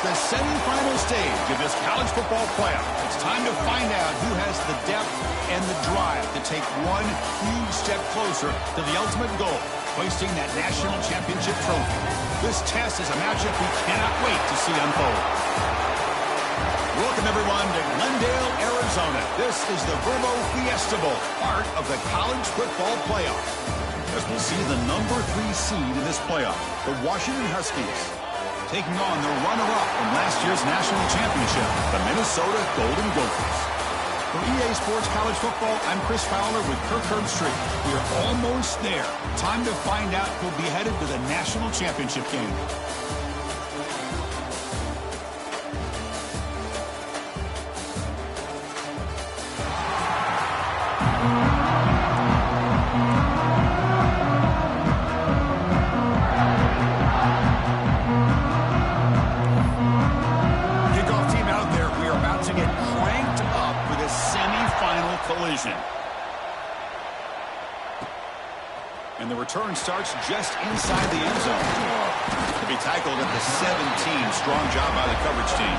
the semifinal stage of this college football playoff. It's time to find out who has the depth and the drive to take one huge step closer to the ultimate goal, hoisting that national championship trophy. This test is a matchup we cannot wait to see unfold. Welcome, everyone, to Glendale, Arizona. This is the Verbo Fiesta Bowl, part of the college football playoff. As we'll see the number 3 seed in this playoff, the Washington Huskies, taking on the runner-up from last year's national championship, the Minnesota Golden Gophers. For EA Sports College Football, I'm Chris Fowler with Kirk Herbstreit. We are almost there. Time to find out who'll be headed to the national championship game. And the return starts just inside the end zone. To be tackled at the 17. Strong job by the coverage team.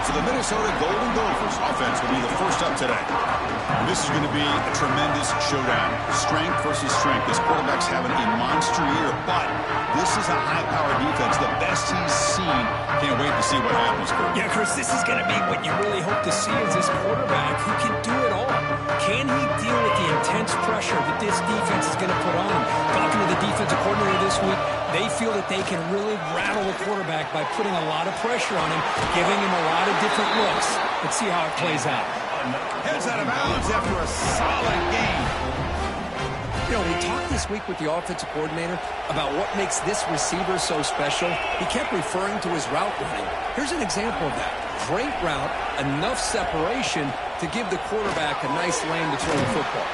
So the Minnesota Golden Gophers offense will be the first up today. And this is going to be a tremendous showdown. Strength versus strength. This quarterback's having a monster year, but this is a high-powered defense, the best he's seen. Can't wait to see what happens, Kurt. Yeah, Chris, this is going to be what you really hope to see is this quarterback who can do it all. Can he deal with the intense pressure that this defense is going to put on him? Talking to the defensive coordinator this week, they feel that they can really rattle the quarterback by putting a lot of pressure on him, giving him a lot of different looks. Let's see how it plays out. Heads out of bounds after a solid game. You know, we talked this week with the offensive coordinator about what makes this receiver so special. He kept referring to his route running. Here's an example of that. Great route, enough separation to give the quarterback a nice lane to throw the football.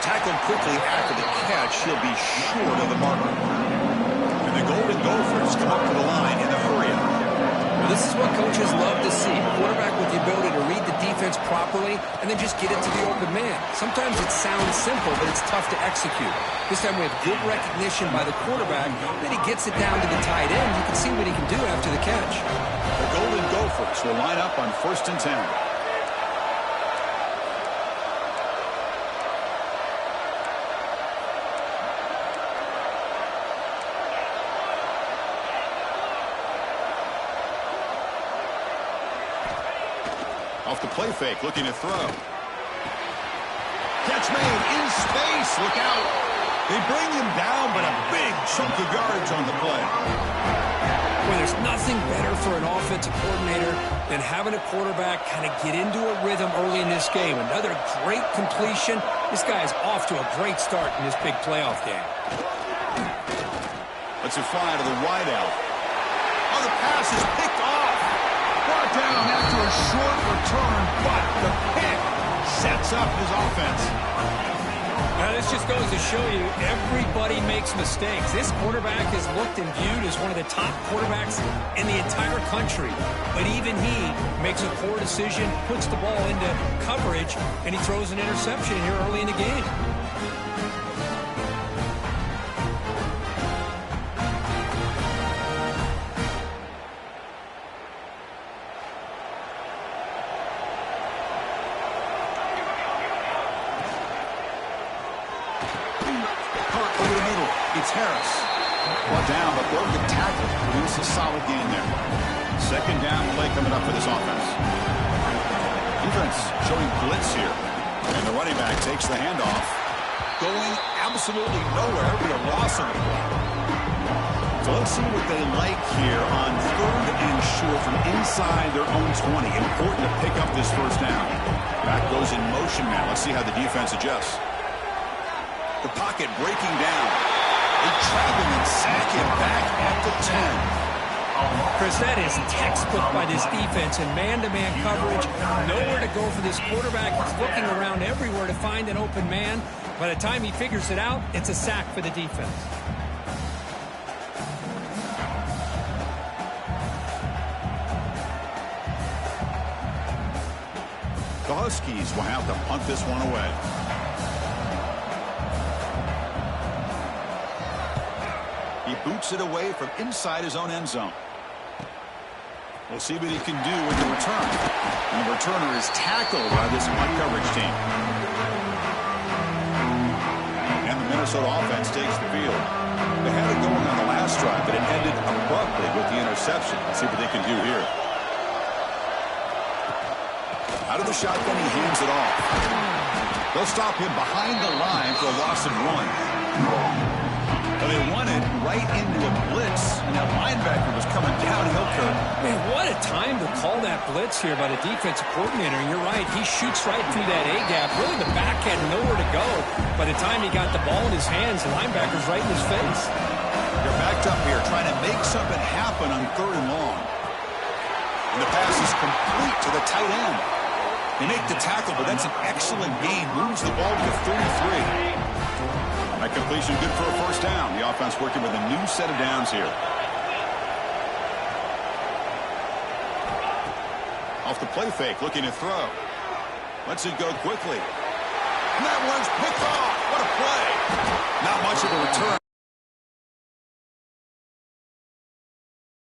Tackled quickly after the catch, he'll be short of the marker. And the Golden Gophers come up to the line in the hurry-up. Well, this is what coaches love to see. A quarterback with the ability to read the defense properly and then just get it to the open man. Sometimes it sounds simple, but it's tough to execute. This time we have good recognition by the quarterback. Then he gets it down to the tight end. You can see what he can do after the catch. The Golden Gophers will line up on 1st and 10. Off the play fake, looking to throw. Catch made in space. Look out. They bring him down, but a big chunk of yardage on the play. Well, there's nothing better for an offensive coordinator than having a quarterback kind of get into a rhythm early in this game. Another great completion. This guy is off to a great start in this big playoff game. Let's a fly to the wideout. Oh, the pass is picked off. Brought down after a short return, but the pick sets up his offense. Now, this just goes to show you everybody makes mistakes. This quarterback is looked and viewed as one of the top quarterbacks in the entire country. But even he makes a poor decision, puts the ball into coverage, and he throws an interception here early in the game. It's Harris. Brought down, but broke the tackle. Produce a solid gain there. 2nd down play coming up for this offense. Defense showing blitz here. And the running back takes the handoff. Going absolutely nowhere. Be a loss on the play. So let's see what they like here on 3rd and short from inside their own 20. Important to pick up this 1st down. Back goes in motion now. Let's see how the defense adjusts. The pocket breaking down. They trap him and sack him back at the 10. Chris, that is textbook by this defense in man-to-man coverage. Nowhere to go for this quarterback. He's looking around everywhere to find an open man. By the time he figures it out, it's a sack for the defense. The Huskies will have to punt this one away. He boots it away from inside his own end zone. We'll see what he can do with the return. And the returner is tackled by this punt coverage team. And the Minnesota offense takes the field. They had it going on the last drive, but it ended abruptly with the interception. Let's see what they can do here. Out of the shotgun, he hands it off. They'll stop him behind the line for a loss of 1. Well, they won it right into a blitz, and that linebacker was coming downhill, Kurt. Man, what a time to call that blitz here by the defensive coordinator. And you're right, he shoots right through that A-gap. Really, the back had nowhere to go. By the time he got the ball in his hands, the linebacker's right in his face. They're backed up here trying to make something happen on 3rd and long. And the pass is complete to the tight end. They make the tackle, but that's an excellent gain. Moves the ball to the 33. That completion good for a first down. The offense working with a new set of downs here. Off the play fake, looking to throw. Lets it go quickly. And that one's picked off. What a play. Not much of a return